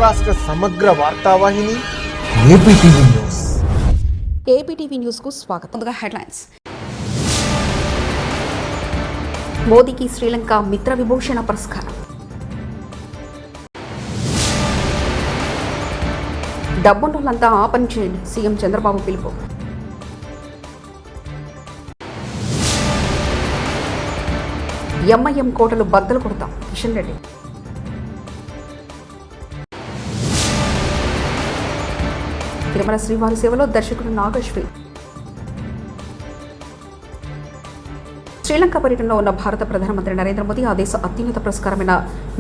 రాష్ట్ర సమగ్ర వార్తావాహిని APTV news. APTV news కు స్వాగతం. ముందుగా హెడ్లైన్స్. మోదీకి శ్రీలంక మిత్ర విభూషణ పురస్కారం. డబ్బున్నోళ్ళంతా ఆ పని చేయండి, సీఎం చంద్రబాబు పిలుపు. ఎంఐఎం కోటలు బద్దలు కొడతాం, కిషన్ రెడ్డి. తిరుమల శ్రీవారి సేవలో దర్శకుడు నాగశ్రీ. శ్రీలంక పర్యటనలో ఉన్న భారత ప్రధానమంత్రి నరేంద్ర మోదీ ఆ దేశ అత్యున్నత పురస్కారమైన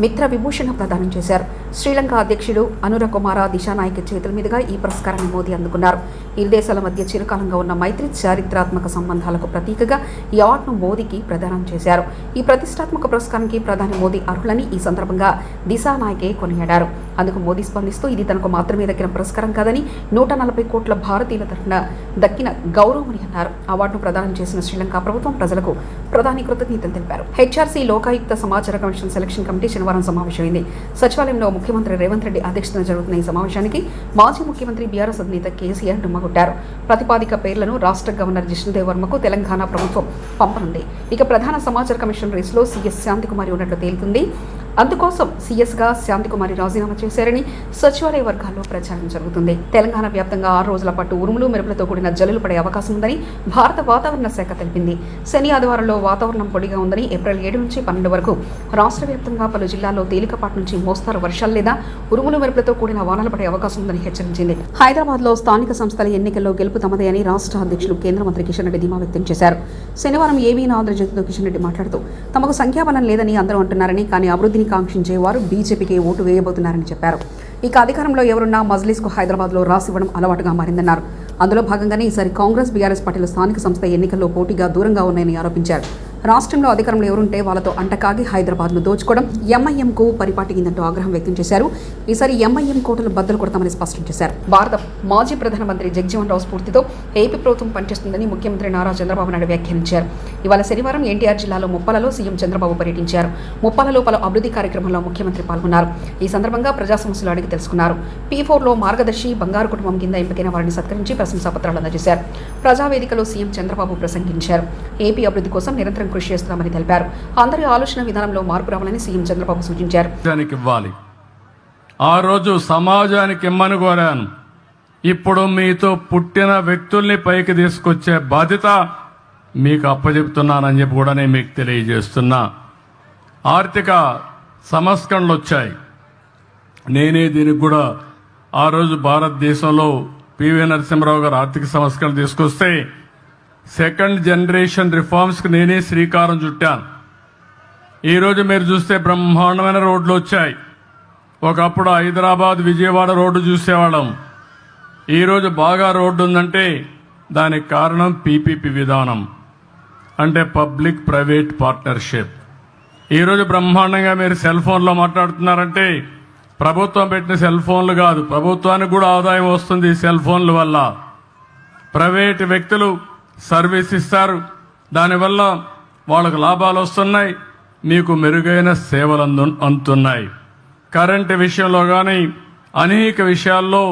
మిత్ర విభూషణ ప్రదానం చేశారు. శ్రీలంక అధ్యక్షుడు అనుర కుమార దిశానాయక్ చేతుల మీదుగా ఈ పురస్కారాన్ని మోదీ అందుకున్నారు. ఇరు దేశాల మధ్య చిరకాలంగా ఉన్న మైత్రి, చారిత్రాత్మక సంబంధాలకు ప్రతీకగా ఈ అవార్డును మోదీకి ప్రదానం చేశారు. ఈ ప్రతిష్టాత్మక పురస్కారానికి ప్రధాని మోదీ అర్హులని ఈ సందర్భంగా దిశానాయకే కొనియాడారు. అందుకు మోదీ స్పందిస్తూ ఇది తనకు మాత్రమే దక్కిన పురస్కారం కాదని 140 కోట్ల భారతీయుల తరఫున దక్కిన గౌరవమని అన్నారు. అవార్డును ప్రదానం చేసిన శ్రీలంక ప్రభుత్వం ప్రజలకు ప్రధాని కృతజ్ఞతలు తెలిపారు. హెచ్ఆర్సీ లోకాయుక్త సమాచార కమిషన్ సెలక్షన్ కమిటీ శనివారం సమావేశమైంది. సచివాలయంలో ముఖ్యమంత్రి రేవంత్ రెడ్డి అధ్యక్షతన జరుగుతున్న ఈ సమావేశానికి మాజీ ముఖ్యమంత్రి బీఆర్ఎస్ అధినేత కేసీఆర్ డుమ్మగొట్టారు. ప్రతిపాదిక పేర్లను రాష్ట్ర గవర్నర్ జిష్ణుదేవ్ వర్మకు తెలంగాణ ప్రభుత్వం పంపనుంది. ఇక ప్రధాన సమాచార కమిషన్ రేసులో సీఎస్ శాంతికుమారి ఉన్నట్లు తేలుతుంది. అందుకోసం సీఎస్గా శాంతికుమారి రాజీనామా చేశారని సచివాలయ వర్గాల్లో ప్రచారం జరుగుతుంది. తెలంగాణ వ్యాప్తంగా 6 రోజుల పాటు ఉరుములు మెరుపులతో కూడిన జల్లులు పడే అవకాశం ఉందని భారత వాతావరణ శాఖ తెలిపింది. శని ఆదివారంలో వాతావరణం పొడిగా ఉందని ఏప్రిల్ 7 నుంచి 12 వరకు రాష్ట్ర వ్యాప్తంగా పలు జిల్లాల్లో తేలికపాటి నుంచి మోస్తారు వర్షాలు లేదా ఉరుములు మెరుపులతో కూడిన వానలు పడే అవకాశం ఉందని హెచ్చరించింది. హైదరాబాద్లో స్థానిక సంస్థల ఎన్నికల్లో గెలుపు తమదే అని రాష్ట్ర అధ్యక్షులు కేంద్ర మంత్రి కిషన్ రెడ్డి ధీమా వ్యక్తం చేశారు. శనివారం ఏబీఎన్ ఆంధ్రజ్యోతితో కిషన్ రెడ్డి మాట్లాడుతూ తమకు సంఖ్యాబలం లేదని అందరూ అంటున్నారని, కానీ అభివృద్ధిని కాంక్షించేవారు బీజేపీకి ఓటు వేయబోతున్నారని చెప్పారు. ఇక అధికారంలో ఎవరున్నా మజ్లిస్కు హైదరాబాద్లో రాసివ్వడం అలవాటుగా మారిందన్నారు. అందులో భాగంగానే ఈసారి కాంగ్రెస్, బీఆర్ఎస్ పార్టీలు స్థానిక సంస్థ ఎన్నికల్లో పోటీగా దూరంగా ఉన్నాయని ఆరోపించారు. రాష్ట్రంలో అధికారంలో ఎవరుంటే వాళ్ళతో అంటకాగి హైదరాబాద్ను దోచుకోవడం ఎంఐఎంకు పరిపాటిందంటూ ఆగ్రహం వ్యక్తం చేశారు. ఈసారి ఎంఐఎం కోటలు బద్దలు కొడతామని స్పష్టం చేశారు. భారత మాజీ ప్రధానమంత్రి జగజ్జీవన్ రావు స్ఫూర్తితో ఏపీ ప్రభుత్వం పనిచేస్తుందని ముఖ్యమంత్రి నారా చంద్రబాబు నాయుడు వ్యాఖ్యానించారు. ఇవాళ శనివారం ఎన్టీఆర్ జిల్లాలో ముప్పాలలో సీఎం చంద్రబాబు పర్యటించారు. ముప్పాలలో పలు అభివృద్ధి కార్యక్రమంలో ముఖ్యమంత్రి పాల్గొన్నారు. ఈ సందర్భంగా ప్రజా సమస్యలు అడిగి తెలుసుకున్నారు. P4లో మార్గదర్శి బంగారు కుటుంబం కింద ఎంపికైన వారిని సత్కరించి ప్రశంసా పత్రాలు అందజేశారు. ప్రజావేదికలో సీఎం చంద్రబాబు ప్రసంగించారు. ఏపీ అభివృద్ధి కోసం నిరంతరం కృషి చేస్తున్నామని తెలిపారు. అందరి ఆలోచన విధానంలో మార్పు రావాలని సీఎం చంద్రబాబు సూచించారు. ఆ రోజు సమాజానికి ఇమ్మని కోరాను. ఇప్పుడు మీతో పుట్టిన వ్యక్తుల్ని పైకి తీసుకొచ్చే బాధ్యత మీకు అప్పచెప్తున్నానని చెప్పి కూడా నేను మీకు తెలియజేస్తున్నా. ఆర్థిక సంస్కరణలు వచ్చాయి. నేనే దీనికి కూడా ఆ రోజు భారతదేశంలో పివి నరసింహరావు గారు ఆర్థిక సంస్కరణలు తీసుకొస్తే సెకండ్ జనరేషన్ రిఫార్మ్స్కి నేనే శ్రీకారం చుట్టాను. ఈరోజు మీరు చూస్తే బ్రహ్మాండమైన రోడ్లు వచ్చాయి. ఒకప్పుడు హైదరాబాద్, విజయవాడ రోడ్డు చూసేవాళ్ళం. ఈరోజు బాగా రోడ్డు ఉందంటే దానికి కారణం పీపీపీ విధానం, అంటే పబ్లిక్ ప్రైవేట్ పార్ట్నర్షిప్. ఈరోజు బ్రహ్మాండంగా మీరు సెల్ ఫోన్లో మాట్లాడుతున్నారంటే ప్రభుత్వం పెట్టిన సెల్ ఫోన్లు కాదు, ప్రభుత్వానికి కూడా ఆదాయం వస్తుంది ఈ సెల్ ఫోన్ల వల్ల. ప్రైవేట్ వ్యక్తులు సర్వీస్ ఇస్తారు, దానివల్ల వాళ్ళకు లాభాలు వస్తున్నాయి, మీకు మెరుగైన సేవలు అందుతున్నాయి. కరెంటు విషయంలో కానీ, అనేక విషయాల్లో,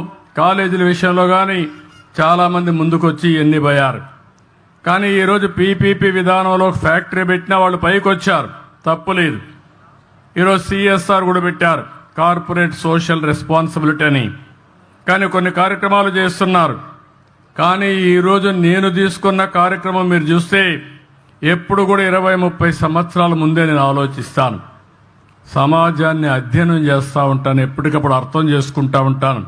కాలేజీల విషయంలో కానీ చాలామంది ముందుకొచ్చి ఎన్ని పోయారు. కానీ ఈరోజు పీపీపీ విధానంలో ఫ్యాక్టరీ పెట్టినా వాళ్ళు పైకి వచ్చారు, తప్పులేదు. ఈరోజు సిఎస్ఆర్ కూడా పెట్టారు, కార్పొరేట్ సోషల్ రెస్పాన్సిబిలిటీ అని. కానీ కొన్ని కార్యక్రమాలు చేస్తున్నారు. కానీ ఈరోజు నేను తీసుకున్న కార్యక్రమం మీరు చూస్తే ఎప్పుడు కూడా 20-30 సంవత్సరాల ముందే నేను ఆలోచిస్తాను. సమాజాన్ని అధ్యయనం చేస్తూ ఉంటాను, ఎప్పటికప్పుడు అర్థం చేసుకుంటూ ఉంటాను.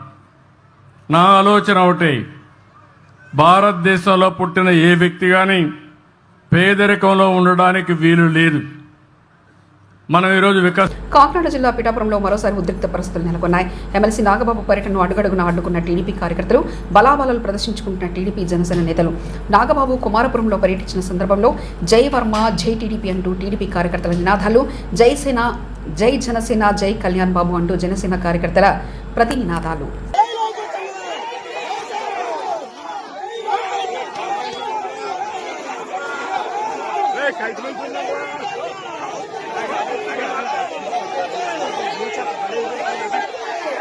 నా ఆలోచన ఒకటే, భారతదేశంలో పుట్టిన ఏ వ్యక్తి కానీ పేదరికంలో ఉండడానికి వీలు లేదు. మనం ఈరోజు కాకినాడ జిల్లా పిఠాపురంలో మరోసారి ఉద్రిక్త పరిస్థితులు నెలకొన్నాయి. ఎమ్మెల్సీ నాగబాబు పర్యటనను అడుగడుగున అడ్డుకున్న టీడీపీ కార్యకర్తలు, బలాబలాలు ప్రదర్శించుకుంటున్న టీడీపీ జనసేన నేతలు. నాగబాబు కుమారపురంలో పర్యటించిన సందర్భంలో జై వర్మ, జై టీడీపీ అంటూ టీడీపీ కార్యకర్తల నినాదాలు, జై సేన, జై జనసేన, జై కళ్యాణ్ బాబు అంటూ జనసేన కార్యకర్తల ప్రతి నినాదాలు.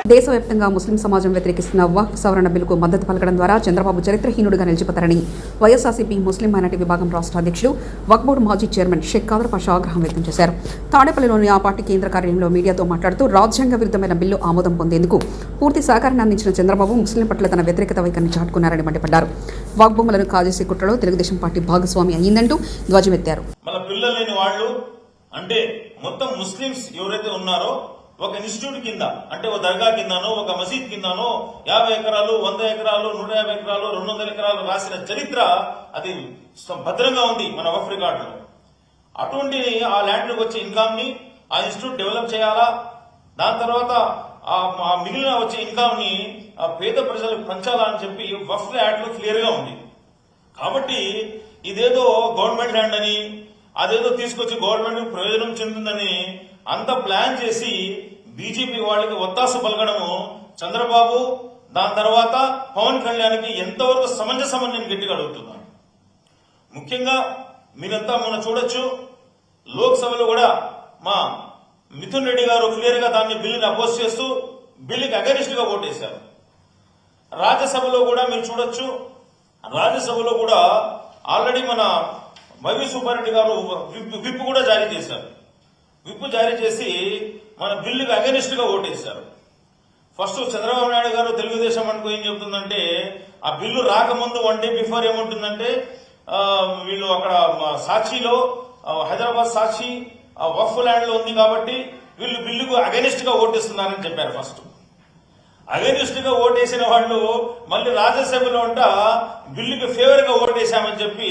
దేశవ్యాప్తంగా ముస్లిం సమాజం వ్యతిరేకిస్తున్న వక్ఫ్ సవరణ బిల్లుకు మద్దతు పలకడం ద్వారా చంద్రబాబు చరిత్రహీనుడిగా నిలిచిపోతారని వైఎస్ఆర్సీపీ ముస్లిం మైనార్టీ విభాగం రాష్ట్ర అధ్యక్షుడు వక్ఫ్ బోర్డు మాజీ చైర్మన్ షేక్ కాదర్ పాషా ఆగ్రహం వ్యక్తం చేశారు. తాడేపల్లిలోని ఆ పార్టీ కేంద్ర కార్యాలయంలో మీడియాతో మాట్లాడుతూ రాజ్యాంగ విరుద్ధమైన బిల్లు ఆమోదం పొందేందుకు పూర్తి సహకారాన్ని అందించిన చంద్రబాబు ముస్లిం పట్ల తన వ్యతిరేకత వైఖరిని చాటుకున్నారని మండిపడ్డారు. వక్ఫ్ భూములను కాజేసే కుట్రలో తెలుగుదేశం పార్టీ భాగస్వామి అయ్యిందంటూ ధ్వజమెత్తారు. మన పిల్లలు లేని వాళ్ళు అంటే మొత్తం ముస్లిమ్స్ ఎవరైతే ఉన్నారో ఒక ఇన్స్టిట్యూట్ కింద అంటే ఒక దర్గా కిందనో ఒక మసీద్ కిందనో 50 ఎకరాలు 100 ఎకరాలు 150 ఎకరాలు 200 ఎకరాలు రాసిన చరిత్ర అది భద్రంగా ఉంది మన వక్ఫ్ రికార్డులో. అటువంటి ఆ ల్యాండ్ లోకి వచ్చే ఇన్కమ్ ని ఆ ఇన్స్టిట్యూట్ డెవలప్ చేయాలా, దాని తర్వాత ఆ మిగిలిన వచ్చే ఇన్కమ్ ని ఆ పేద ప్రజలకు పంచాలా అని చెప్పి వక్ఫ్ యాక్ట్ లో క్లియర్ గా ఉంది. కాబట్టి ఇదేదో గవర్నమెంట్ ల్యాండ్ అని అదేదో తీసుకొచ్చి గవర్నమెంట్ ప్రయోజనం చెందుతుందని అంత ప్లాన్ చేసి బీజేపీ వాళ్ళకి ఒత్తాస పలకడము చంద్రబాబు దాని తర్వాత పవన్ కళ్యాణ్కి ఎంతవరకు సమంజసమని నేను గట్టిగా అడుగుతున్నాను. ముఖ్యంగా మీరంతా మొన్న చూడొచ్చు, లోక్సభలో కూడా మా మిథున్ రెడ్డి గారు క్లియర్ గా దాన్ని బిల్లుని అపోజ్ చేస్తూ బిల్లుకి అగెనిస్ట్ గా ఓటేశారు. రాజ్యసభలో కూడా మీరు చూడొచ్చు, రాజ్యసభలో కూడా ఆల్రెడీ మన వైవి సుబ్బారెడ్డి గారు విప్ కూడా జారీ చేశారు. విప్ జారీ చేసి మన బిల్లుకి అగెనిస్ట్ గా ఓటేశారు. ఫస్ట్ చంద్రబాబు నాయుడు గారు తెలుగుదేశం అనుకో ఏం చెబుతుందంటే ఆ బిల్లు రాకముందు 1 డే బిఫోర్ ఏముంటుందంటే వీళ్ళు అక్కడ సాక్షిలో హైదరాబాద్ సాక్షి వక్ఫ్ ల్యాండ్ లో ఉంది కాబట్టి వీళ్ళు బిల్లుకు అగెనిస్ట్ గా ఓటేస్తున్నారని చెప్పారు. ఫస్ట్ అగెనిస్ట్ గా ఓటేసిన వాళ్ళు మళ్ళీ రాజ్యసభలో అంట బిల్లుకి ఫేవర్ గా ఓటేశామని చెప్పి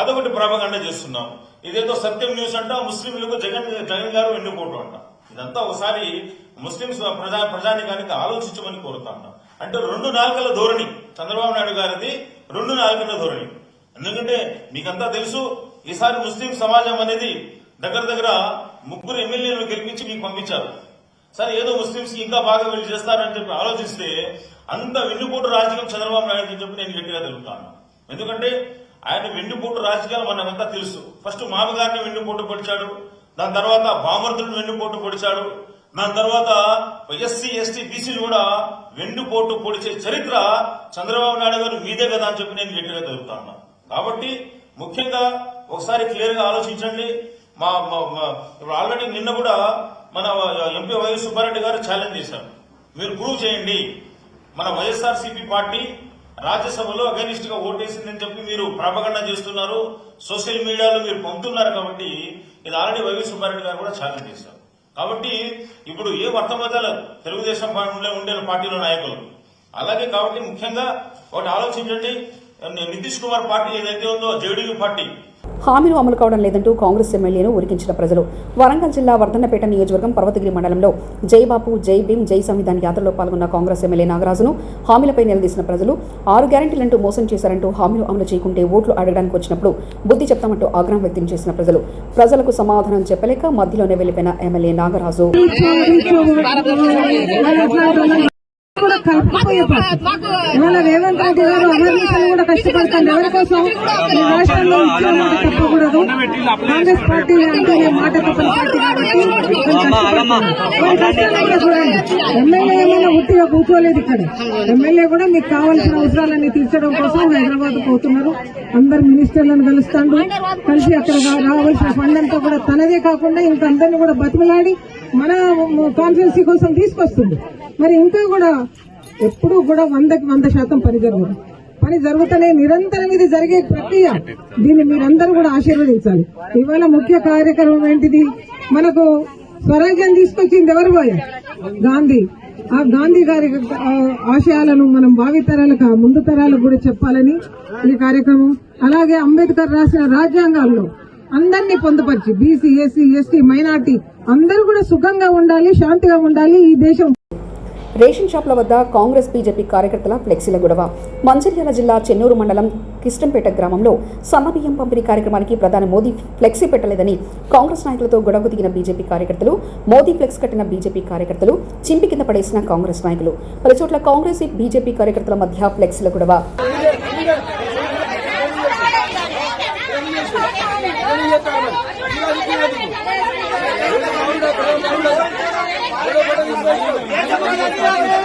అదొకటి ప్రాపగండ చేస్తున్నాం. ఇదేదో సత్యం న్యూస్ అంట, ముస్లింలకు జగన్ గారు వెన్నుపోటు అంట. ఇదంతా ఒకసారి ముస్లింస్ ప్రజానికానికి ఆలోచించమని కోరుతా ఉన్నా. అంటే 2 నాలుకల ధోరణి చంద్రబాబు నాయుడు గారిది, 2 నాలుకల ధోరణి. ఎందుకంటే మీకంతా తెలుసు, ఈసారి ముస్లిం సమాజం అనేది దగ్గర 3 ఎమ్మెల్యేలను గెలిపించి మీకు పంపించారు. సరే ఏదో ముస్లింస్ కి ఇంకా బాగా వీళ్ళు చేస్తారని చెప్పి ఆలోచిస్తే అంత వెన్నుపోటు రాజకీయం చంద్రబాబు నాయుడు చెప్పి నేను గట్టిగా తెలుపుతాను. ఎందుకంటే ఆయన వెన్నుపోటు రాజకీయాలు మనకంతా తెలుసు. ఫస్ట్ మామగారిని వెన్నుపోటు పొడిచాడు, దాని తర్వాత బామర్దులను వెన్నుపోటు పొడిచాడు, దాని తర్వాత ఎస్సీ ఎస్టీ బీసీలు కూడా వెన్నుపోటు పొడిచే చరిత్ర చంద్రబాబు నాయుడు గారు మీదే కదా అని చెప్పి నేను గట్టిగా తెలుపుతాను. కాబట్టి ముఖ్యంగా ఒకసారి క్లియర్ గా ఆలోచించండి. ఇప్పుడు ఆల్రెడీ నిన్న కూడా మన ఎంపీ వైవి సుబ్బారెడ్డి గారు ఛాలెంజ్ చేశారు, మీరు ప్రూవ్ చేయండి మన వైఎస్ఆర్సీపీ పార్టీ రాజ్యసభలో అగెనిస్ట్ గా ఓటేసిందని చెప్పి మీరు ప్రాపగండ చేస్తున్నారు, సోషల్ మీడియాలో మీరు పంపుతున్నారు. కాబట్టి ఇది ఆల్రెడీ వైవి సుబ్బారెడ్డి గారు కూడా ఛాలెంజ్ చేశారు. కాబట్టి ఇప్పుడు ఏ వర్తమానాలు తెలుగుదేశం ఉండే పార్టీలో నాయకులు అలాగే. కాబట్టి ముఖ్యంగా ఒకటి ఆలోచించండి, నితీష్ కుమార్ పార్టీ ఏదైతే ఉందో జేడీయూ పార్టీ హామీలు అమలు కావడం లేదంటూ కాంగ్రెస్ ఎమ్మెల్యేను ఉరికించిన ప్రజలు. వరంగల్ జిల్లా వర్ధన్నపేట నియోజకవర్గం పర్వతగిరి మండలంలో జై బాపు జై భీమ్ జై సంవిధాన్ యాత్రలో పాల్గొన్న కాంగ్రెస్ ఎమ్మెల్యే నాగరాజును హామీలపై నిలదీసిన ప్రజలు 6 గ్యారెంటీలంటూ మోసం చేశారంటూ హామీలు అమలు చేయకుంటే ఓట్లు అడగడానికి వచ్చినప్పుడు బుద్ధి చెప్తామంటూ ఆగ్రహం వ్యక్తం చేసిన ప్రజలకు సమాధానం చెప్పలేక మధ్యలోనే వెళ్లిపోయిన ఎమ్మెల్యే నాగరాజు కూడా కలిపిపోయే ఇవాళ రేవంత్ రెడ్డి గారు అహర్నిశలు కూడా కష్టపడతాను ఎవరి కోసం ఈ రాష్ట్రంలో ఇచ్చిన మాట తప్పకూడదు. కాంగ్రెస్ పార్టీ అంటే మాట తప్పని పార్టీ కాబట్టి చూడండి, ఎమ్మెల్యే ఏమైనా ఉట్టిగా కూర్చోలేదు. ఇక్కడ ఎమ్మెల్యే కూడా మీకు కావాల్సిన అవసరాలన్నీ తీర్చడం కోసం హైదరాబాద్ పోతున్నారు. అందరు మినిస్టర్లను కలుస్తాడు, కలిసి అక్కడ రావాల్సిన ఫండ్ అంతా కూడా తనదే కాకుండా ఇంకందరినీ కూడా బతిమలాడి మన కాన్స్టిట్యున్సీ కోసం తీసుకొస్తుంది. మరి ఇంకా కూడా ఎప్పుడు కూడా 100కి 100% పని జరుగుతూనే నిరంతరం ఇది జరిగే ప్రక్రియ. దీన్ని మీరందరూ కూడా ఆశీర్వదించాలి. ఇవాళ ముఖ్య కార్యక్రమం ఏంటిది? మనకు స్వరాజ్యం తీసుకొచ్చింది ఎవరు? గాంధీ. ఆ గాంధీ గారి ఆశయాలను మనం భావితరాలకు ముందు తరాలకు కూడా చెప్పాలని ఈ కార్యక్రమం. అలాగే అంబేద్కర్ రాసిన రాజ్యాంగాల్లో అందరినీ పొందుపరిచి బీసీ ఎస్సీ ఎస్టీ మైనార్టీ అందరూ కూడా సుఖంగా ఉండాలి, శాంతిగా ఉండాలి ఈ దేశం. రేషన్ షాప్ల వద్ద కాంగ్రెస్ బీజేపీ కార్యకర్తల ఫ్లెక్సీల గొడవ. మంచిర్యాల జిల్లా చెన్నూరు మండలం కిష్టంపేట గ్రామంలో సన్నబియ్యం పంపిణీ కార్యక్రమానికి ప్రధాని మోదీ ఫ్లెక్సీ పెట్టలేదని కాంగ్రెస్ నాయకులతో గొడవకు దిగిన బీజేపీ కార్యకర్తలు, మోదీ ఫ్లెక్స్ కట్టిన బీజేపీ కార్యకర్తలు, చింపి కింద పడేసిన కాంగ్రెస్ నాయకులు. పలుచోట్ల కాంగ్రెస్ బీజేపీ కార్యకర్తల మధ్య ఫ్లెక్సీల గొడవ. Gracias.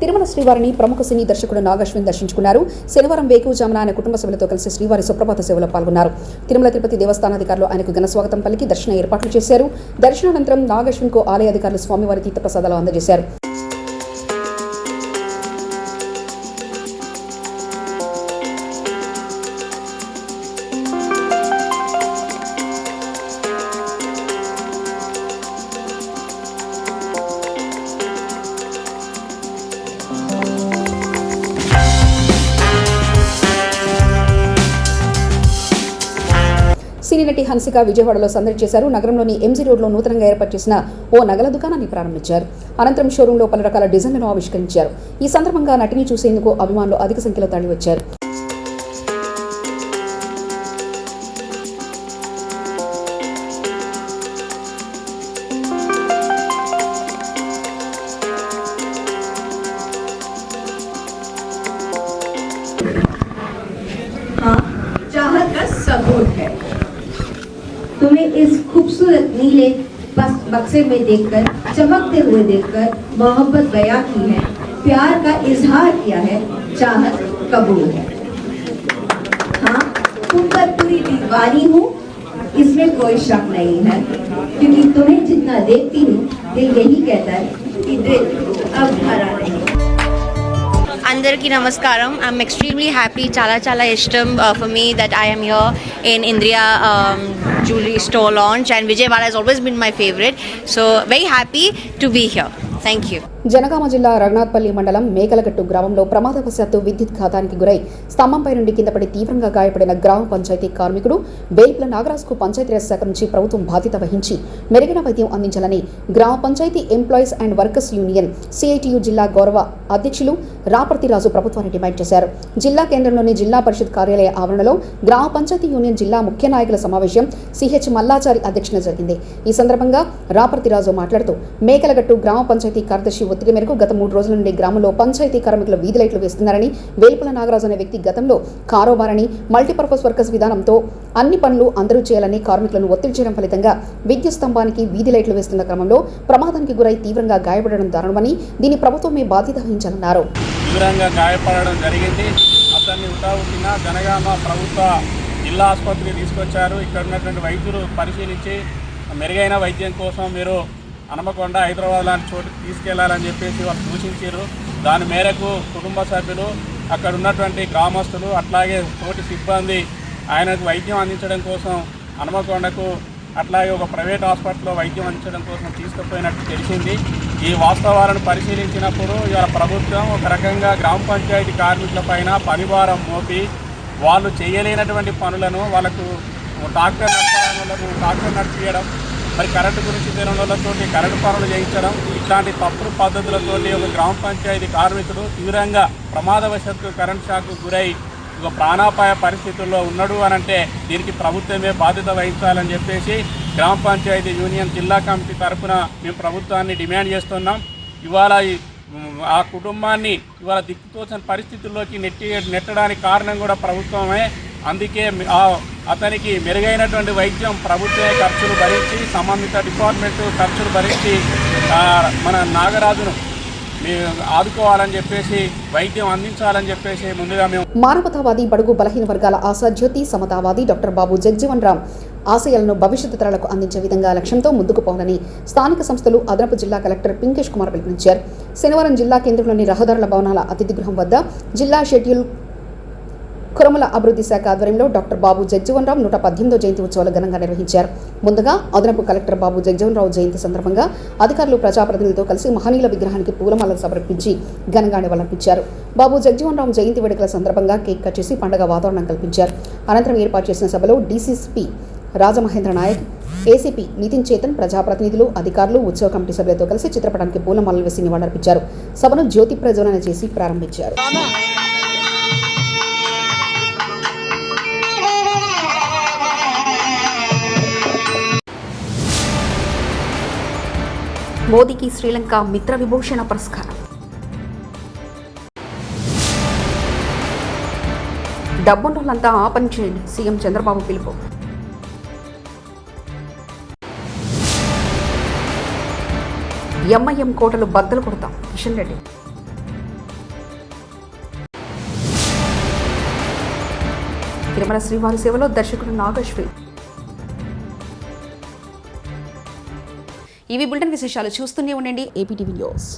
తిరుమల శ్రీవారిని ప్రముఖ సినీ దర్శకుడు నాగశ్విన్ దర్శించుకున్నారు. శనివారం వేకువజామున ఆయన కుటుంబ సభ్యులతో కలిసి శ్రీవారి సుప్రభాత సేవలో పాల్గొన్నారు. తిరుమల తిరుపతి దేవస్థానాధికారులు ఆయనకు ఘన స్వాగతం పలికి దర్శన ఏర్పాట్లు చేశారు. దర్శనానంతరం నాగశ్విన్ కు ఆలయ అధికారులు స్వామివారి తీర్థప్రసాదాలు అందజేశారు. సినీ నటి హన్సిక విజయవాడలో సందడి చేశారు. నగరంలోని ఎంజీ రోడ్లో నూతనంగా ఏర్పాటు చేసిన ఓ నగల దుకాణాన్ని ప్రారంభించారు. అనంతరం షోరూంలో పలు రకాల డిజైన్లను ఆవిష్కరించారు. ఈ సందర్భంగా నటిని చూసేందుకు అభిమానులు అధిక సంఖ్యలో తరలివచ్చారు. चाहत का सबूत है। तुम्हें इस खूबसूरत नीले बक्से में देखकर, चमकते हुए देखकर मोहब्बत बयां की है, प्यार का इजहार किया है, चाहत कबूल है। हाँ, तुम पर पूरी दीवानी हूँ, इसमें कोई शक नहीं है, क्योंकि तुम्हें जितना देखती हूँ दिल यही कहता है कि दिल अब भरा नहीं। అందరికీ నమస్కారం. I'm extremely happy. చాలా ఇష్టం for me that I am here in Indriya jewelry store launch, and Vijayawada has always been my favorite. So very happy to be here. Thank you. Janagama జిల్లా రఘునాథ్పల్లి మండలం మేకలగట్టు గ్రామంలో ప్రమాదవశాత్తు విద్యుత్ ఘాతానికి గురై స్తంభంపై నుండి కిందపడి తీవ్రంగా గాయపడిన గ్రామ పంచాయతీ కార్మికుడు వేల్పుల నాగరాజుకు పంచాయతీరాజ్ శాఖ నుంచి ప్రభుత్వం బాధ్యత వహించి మెరుగైన వైద్యం అందించాలని గ్రామ పంచాయతీ employees and workers union CITU జిల్లా గౌరవ అధ్యక్షులు రాపర్తిరాజు ప్రభుత్వాన్ని డిమాండ్ చేశారు. జిల్లా కేంద్రంలోని జిల్లా పరిషత్ కార్యాలయ ఆవరణలో గ్రామ పంచాయతీ యూనియన్ జిల్లా ముఖ్య నాయకుల సమావేశం సిహెచ్ మల్లాచారి అధ్యక్షతన జరిగింది. ఈ సందర్భంగా రాపర్తిరాజు మాట్లాడుతూ మేకలగట్టు గ్రామ పంచాయతీ కార్యదర్శి ఒత్తిడి మేరకు గత 3 రోజుల నుండి గ్రామంలో పంచాయతీ కార్మికులు వీధి లైట్లు వేస్తున్నారని, వేల్పుల నాగరాజు అనే వ్యక్తి గతంలో కారోబారని మల్టీపర్పస్ వర్కర్స్ విధానంతో అన్ని పనులు అందరూ చేయాలని కార్మికులను ఒత్తిడి చేయడం ఫలితంగా విద్యుత్ స్తంభానికి వీధి లైట్లు వేస్తున్న క్రమంలో ప్రమాదానికి గురై తీవ్రంగా గాయపడడం దారుణమని, దీని ప్రభుత్వమే బాధ్యత వహించాలన్నారు. తీవ్రంగా గాయపడడం జరిగింది. అతన్ని ఉటావుటిన జనగామ ప్రభుత్వ జిల్లా ఆసుపత్రికి తీసుకొచ్చారు. ఇక్కడ ఉన్నటువంటి వైద్యులు పరిశీలించి మెరుగైన వైద్యం కోసం మీరు హనుమకొండ, హైదరాబాద్ లాంటి చోటుకి తీసుకెళ్లాలని చెప్పేసి వాళ్ళు సూచించారు. దాని మేరకు కుటుంబ సభ్యులు, అక్కడ ఉన్నటువంటి గ్రామస్తులు, అట్లాగే తోటి సిబ్బంది ఆయనకు వైద్యం అందించడం కోసం హనుమకొండకు, అట్లాగే ఒక ప్రైవేట్ హాస్పిటల్లో వైద్యం అందించడం కోసం తీసుకుపోయినట్టు తెలిసింది. ఈ వాస్తవాలను పరిశీలించినప్పుడు ఇవాళ ప్రభుత్వం ఒక రకంగా గ్రామ పంచాయతీ కార్మికుల పైన పనిభారం మోపి వాళ్ళు చేయలేనటువంటి పనులను వాళ్ళకు ట్రాక్టర్ నడిపించడం, మరి కరెంటు గురించి తెలియని వాళ్ళతోటి కరెంటు పనులు చేయించడం, ఇట్లాంటి తప్పుడు పద్ధతులతోటి ఒక గ్రామ పంచాయతీ కార్మికుడు తీవ్రంగా ప్రమాదవశాత్తు కరెంట్ షాక్కు గురై ఒక ప్రాణాపాయ పరిస్థితుల్లో ఉన్నాడు అనంటే దీనికి ప్రభుత్వమే బాధ్యత వహించాలని చెప్పేసి గ్రామ పంచాయతీ యూనియన్ జిల్లా కమిటీ తరఫున మేము ప్రభుత్వాన్ని డిమాండ్ చేస్తున్నాం. ఇవాళ ఆ కుటుంబాన్ని ఇవాళ దిక్కుతోచని పరిస్థితుల్లోకి నెట్టడానికి కారణం కూడా ప్రభుత్వమే. అందుకే అతనికి మెరుగైనటువంటి వైద్యం ప్రభుత్వమే ఖర్చులు భరించి, సంబంధిత డిపార్ట్మెంటు ఖర్చులు భరించి మన నాగరాజును ఆదుకోవాలని చెప్పేసి, వైద్యం అందించాలని చెప్పేసి ముందుగా మేము మానవతావాది, బడుగు బలహీన వర్గాల ఆశాజ్యోతి, సమతావాది డాక్టర్ బాబు జగ్జీవన్ రామ్ ఆశయాలను భవిష్యత్తు తరాలకు అందించే విధంగా లక్ష్యంతో ముందుకు పోవాలని స్థానిక సంస్థలు అదనపు జిల్లా కలెక్టర్ పింకేష్ కుమార్ పిలుపునిచ్చారు. శనివారం జిల్లా కేంద్రంలోని రహదారుల భవనాల అతిథి గృహం వద్ద జిల్లా షెడ్యూల్ కురముల అభివృద్ధి శాఖ ఆధ్వర్యంలో డాక్టర్ బాబు జగ్జీవన్ రామ్ 118వ జయంతి ఉత్సవాలు ఘనంగా నిర్వహించారు. ముందుగా అదనపు కలెక్టర్ బాబు జగ్జీవన్ రావు జయంతి సందర్భంగా అధికారులు ప్రజాప్రతినిధులతో కలిసి మహనీయుల విగ్రహానికి పూలమాలలు సమర్పించి ఘనంగా నివాళులర్పించారు. బాబు జగ్జీవన్ రామ్ జయంతి వేడుకల సందర్భంగా కేక్ కట్ చేసి పండుగ వాతావరణం కల్పించారు. అనంతరం ఏర్పాటు చేసిన సభలో డీసీపీ రాజమహేంద్ర నాయక్, ఏసీపీ నితిన్ చేతన్, ప్రజాప్రతినిధులు, అధికారులు, ఉత్సవ కమిటీ సభ్యులతో కలిసి చిత్రపటానికి పూలమాలలు వేసి నివాళులర్పించారు. సభను జ్యోతి ప్రజ్వలన చేసి ప్రారంభించారు. మోదీకి శ్రీలంక మిత్ర విభూషణ పురస్కారం. డబ్బున్నోళ్ళంతా ఆ పని చేయండి, సీఎం చంద్రబాబు పిలుపు. ఎంఐఎం కోటలు బద్దలు కొడతాం, కిషన్ రెడ్డి. తిరుమల శ్రీవారి సేవలో దర్శకుడు నాగశ్రీ. ఇవి బులెటిన్ విశేషాలు. చూస్తూనే ఉండండి ఏపీటీవీ న్యూస్.